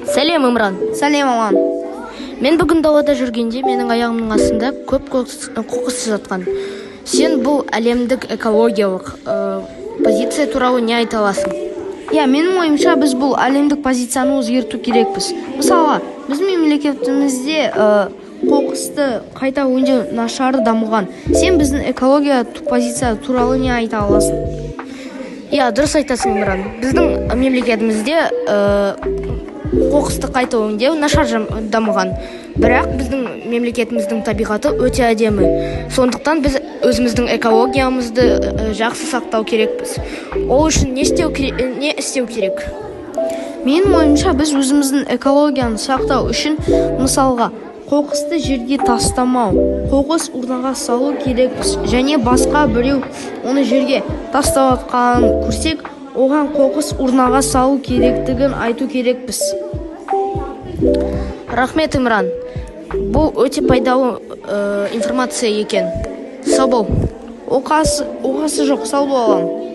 Сәлем, Имран. Сәлем, Аман. Мен бүгін далада жүргенде менің аяғымның астында көп қоқыс жатқан. Сен бұл әлемдік экологиялық позиция туралы не айта аласың? Менің ойымша біз бұл әлемдік позицияны өзгерту керекпіз. Мысалы, біздің мемлекетімізде қоқысты қайта өңдеу нашар дамыған. Сен біздің экология позиция туралы не айта аласың? Дұрыс айтасың, Имран. Біздің мемлекетімізде қоқысты қайта өңдеу нашар дамыған. Бірақ біздің мемлекетіміздің табиғаты өте әдемі. Сондықтан біз өзіміздің экологиямызды жақсы сақтау керекпіз. Ол үшін не істеу керек? Менің ойымша біз өзіміздің экологияны сақтау үшін, мысалға, қоқысты жерге тастамау, қоқыс урнаға салу керекпіз. Және басқа біреу оны жерге тастап жатқанын көрсек, оған қоқыс урнаға салу керектігін айту керекпіз. Рахмет, Имран. Бұл өте пайдалы информация екен. Сау бол. Оқасы жоқ, сау бол.